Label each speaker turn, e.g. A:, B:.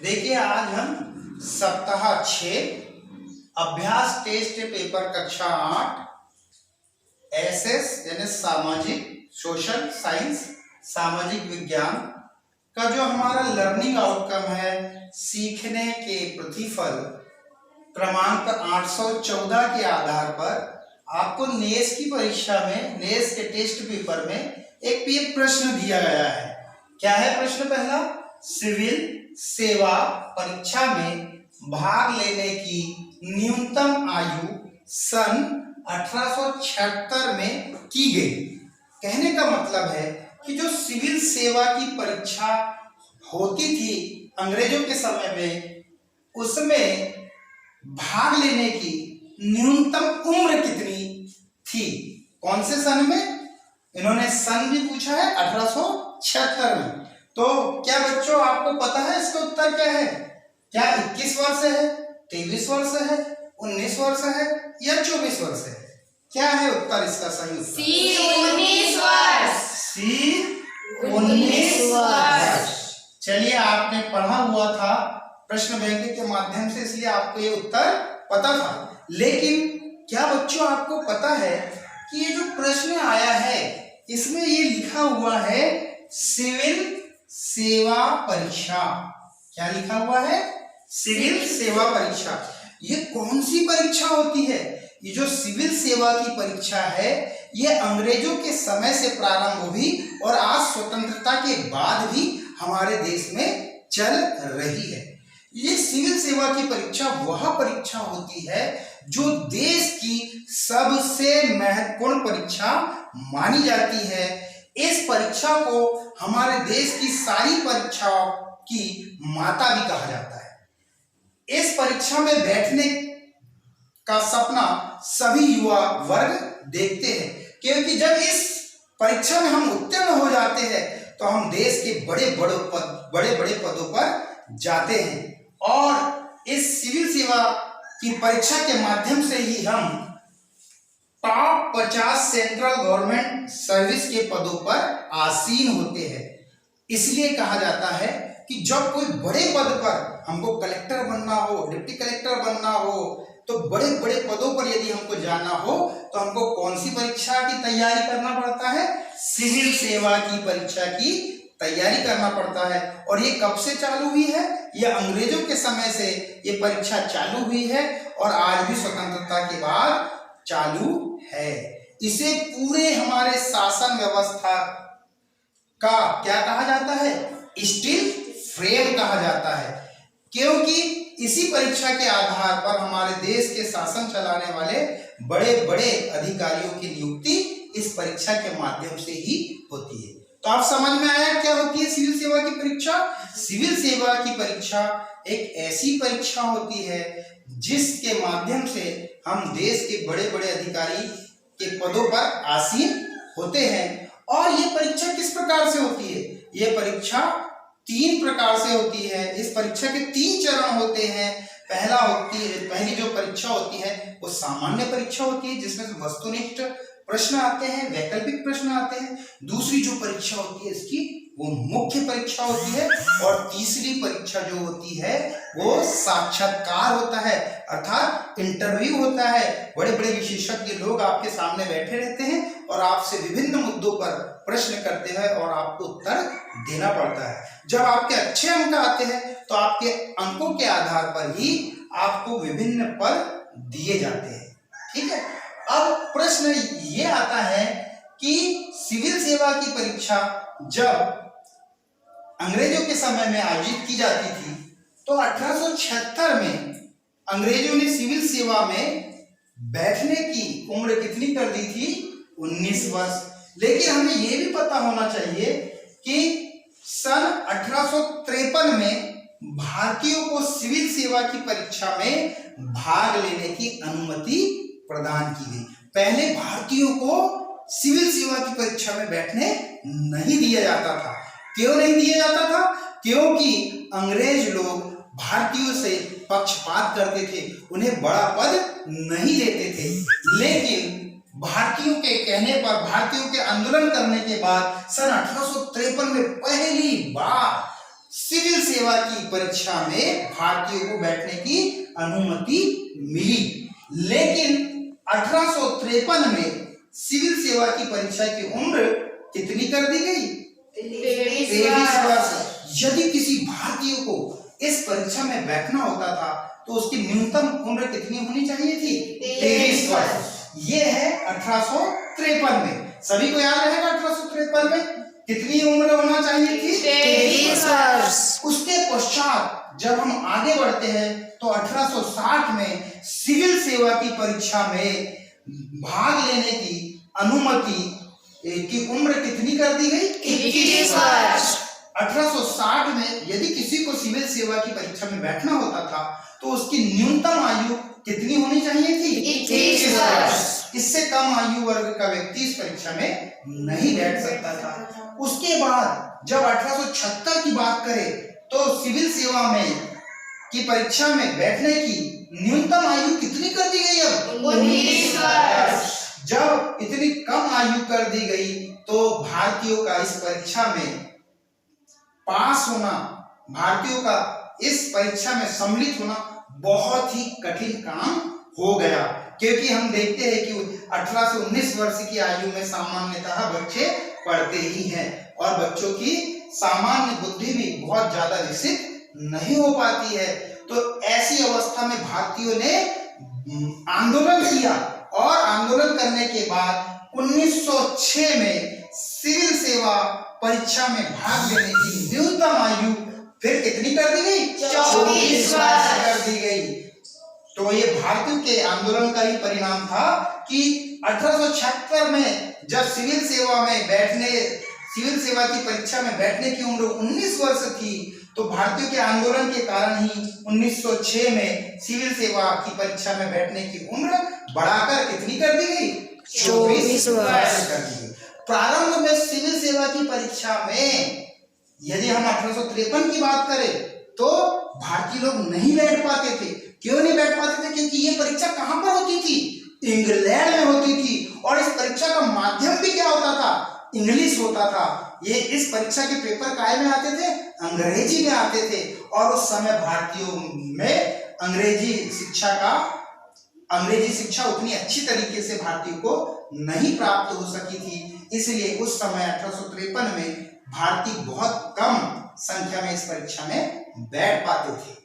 A: देखिए आज हम सप्ताह 6 अभ्यास टेस्ट पेपर कक्षा 8 एसएस यानी सामाजिक सोशल साइंस सामाजिक विज्ञान का जो हमारा लर्निंग आउटकम है सीखने के प्रतिफल क्रमांक 814 के आधार पर आपको नेस की परीक्षा में नेस के टेस्ट पेपर में एक प्रश्न दिया गया है। क्या है प्रश्न? पहला, सिविल सेवा परीक्षा में भाग लेने की न्यूनतम आयु सन 1876 में की गई। कहने का मतलब है कि जो सिविल सेवा की परीक्षा होती थी अंग्रेजों के समय में, उसमें भाग लेने की न्यूनतम उम्र कितनी थी? कौन से सन में? इन्होंने सन भी पूछा है 1876 में। तो क्या बच्चों आपको पता है इसका उत्तर क्या है? क्या 21 वर्ष है, 23 वर्ष है, 19 वर्ष है या 24 वर्ष है? क्या है उत्तर इसका सही उत्तर?
B: सी 19 वर्ष।
A: सी 19 वर्ष। चलिए, आपने पढ़ा हुआ था प्रश्न बैंक के माध्यम से, इसलिए आपको ये उत्तर पता था। लेकिन क्या बच्चों आपको पता है कि ये जो प्रश्न आया है इसमें ये लिखा हुआ है सिविल सेवा परीक्षा। क्या लिखा हुआ है? सिविल सेवा परीक्षा। ये कौन सी परीक्षा होती है? ये जो सिविल सेवा की परीक्षा है ये अंग्रेजों के समय से प्रारंभ हुई और आज स्वतंत्रता के बाद भी हमारे देश में चल रही है। ये सिविल सेवा की परीक्षा वह परीक्षा होती है जो देश की सबसे महत्वपूर्ण परीक्षा मानी जाती है। इस परीक्षा को हमारे देश की सारी परीक्षाओं की माता भी कहा जाता है। इस परीक्षा में बैठने का सपना सभी युवा वर्ग देखते हैं, क्योंकि जब इस परीक्षा में हम उत्तीर्ण हो जाते हैं तो हम देश के बड़े बड़े पदों पर जाते हैं और इस सिविल सेवा की परीक्षा के माध्यम से ही हम टॉप 50 सेंट्रल गवर्नमेंट सर्विस के पदों पर आसीन होते हैं। इसलिए कहा जाता है कि जब कोई बड़े पद पर हमको कलेक्टर बनना हो, डिप्टी कलेक्टर बनना हो, तो बड़े बड़े पदों पर यदि हमको जाना हो तो हमको कौन सी परीक्षा की तैयारी करना पड़ता है? सिविल सेवा की परीक्षा की तैयारी करना पड़ता है। और ये कब से चालू हुई है? ये अंग्रेजों के समय से ये परीक्षा चालू हुई है और आज भी स्वतंत्रता के बाद चालू है। इसे पूरे हमारे शासन व्यवस्था का क्या कहा जाता है? स्टील फ्रेम कहा जाता है, क्योंकि इसी परीक्षा के आधार पर हमारे देश के शासन चलाने वाले बड़े बड़े अधिकारियों की नियुक्ति इस परीक्षा के माध्यम से ही होती है। तो आप समझ में आया क्या होती है सिविल सेवा की परीक्षा? सिविल सेवा की परीक्षा एक ऐसी परीक्षा होती है जिसके माध्यम से हम देश के बड़े बड़े अधिकारी के पदों पर आसीन होते हैं। और ये परीक्षा किस प्रकार से होती है? ये परीक्षा 3 प्रकार से होती है। इस परीक्षा के 3 चरण होते हैं। पहली जो परीक्षा होती है वो सामान्य परीक्षा होती है, जिसमें वस्तुनिष्ठ प्रश्न आते हैं, वैकल्पिक प्रश्न आते हैं। दूसरी जो परीक्षा होती है इसकी वो मुख्य परीक्षा होती है। और तीसरी परीक्षा जो होती है वो साक्षात्कार होता है, अर्थात इंटरव्यू होता है। बड़े बड़े विशेषज्ञ लोग आपके सामने बैठे रहते हैं और आपसे विभिन्न मुद्दों पर प्रश्न करते हैं और आपको उत्तर देना पड़ता है। जब आपके अच्छे अंक आते हैं तो आपके अंकों के आधार पर ही आपको विभिन्न पद दिए जाते हैं। ठीक है। अब प्रश्न ये आता है कि सिविल सेवा की परीक्षा जब अंग्रेजों के समय में आयोजित की जाती थी तो 1876 में अंग्रेजों ने सिविल सेवा में बैठने की उम्र कितनी कर दी थी? 19 वर्ष। लेकिन हमें यह भी पता होना चाहिए कि सन 1853 में भारतीयों को सिविल सेवा की परीक्षा में भाग लेने की अनुमति प्रदान की गई। पहले भारतीयों को सिविल सेवा की परीक्षा में बैठने नहीं दिया जाता था। क्यों नहीं दिया जाता था? क्योंकि अंग्रेज लोग भारतीयों से पक्षपात करते थे, उन्हें बड़ा पद नहीं देते थे। लेकिन भारतीयों के कहने पर, भारतीयों के आंदोलन करने के बाद सन 1853 में पहली बार सिविल सेवा की परीक्षा में भारतीयों को बैठने की अनुमति मिली। लेकिन 1853 में सिविल सेवा की परीक्षा की उम्र कितनी कर दी गई? 23 वर्ष। यदि किसी भारतीय को इस परीक्षा में बैठना होता था तो उसकी न्यूनतम उम्र कितनी होनी चाहिए थी? 23 वर्ष। ये है 1853 में। सभी को याद रहेगा 1853 में कितनी उम्र होना चाहिए थी?
B: 23 वर्ष।
A: उसके पश्चात जब हम आगे बढ़ते हैं तो 1860 में सिविल सेवा की परीक्षा में भाग लेने की अनुमति की उम्र कितनी कर दी गई?
B: 21 वर्ष।
A: 1860 में यदि किसी को सिविल सेवा की परीक्षा में बैठना होता था तो उसकी न्यूनतम आयु कितनी होनी चाहिए थी?
B: 21 वर्ष।
A: इससे कम आयु वर्ग का व्यक्ति इस परीक्षा में नहीं बैठ सकता था। उसके बाद जब 1876 की बात करें तो सिविल सेवा में की परीक्षा में बैठने की न्यूनतम आयु कितनी कर दी गई? अब
B: 19 वर्ष।
A: जब इतनी कम आयु कर दी गई तो भारतीयों का इस परीक्षा में पास होना, भारतीयों का इस परीक्षा में सम्मिलित होना बहुत ही कठिन काम हो गया, क्योंकि हम देखते हैं कि 18 से 19 वर्ष की आयु में सामान्यतः बच्चे पढ़ते ही हैं और बच्चों की सामान्य बुद्धि भी बहुत ज्यादा विकसित नहीं हो पाती है। तो ऐसी अवस्था में भारतीयों ने आंदोलन किया और आंदोलन करने के बाद 1906 में सिविल सेवा परीक्षा में भाग लेने की न्यूनतम आयु फिर कितनी कर दी गई?
B: 24 वर्ष
A: कर दी गई। तो ये भारतीयों के आंदोलन का ही परिणाम था कि 1876 में जब सिविल सेवा की परीक्षा में बैठने की उम्र 19 वर्ष थी तो भारतीयों के आंदोलन के कारण ही 1906 में सिविल सेवा की परीक्षा में बैठने की उम्र बढ़ाकर कितनी कर दी गई? 24 वर्ष कर दी गई। प्रारंभ में सिविल सेवा की परीक्षा में यदि हम 1853 की बात करें तो भारतीय लोग नहीं बैठ पाते थे। क्यों नहीं बैठ पाते थे? क्योंकि ये परीक्षा कहां पर होती थी? इंग्लैंड में होती थी और इस परीक्षा का माध्यम भी क्या होता था? इंग्लिश होता था। ये इस परीक्षा के पेपर काय में आते थे? अंग्रेजी में आते थे और उस समय भारतीयों में अंग्रेजी शिक्षा उतनी अच्छी तरीके से भारतीयों को नहीं प्राप्त हो सकी थी। इसलिए उस समय 1853 में भारतीय बहुत कम संख्या में इस परीक्षा में बैठ पाते थे।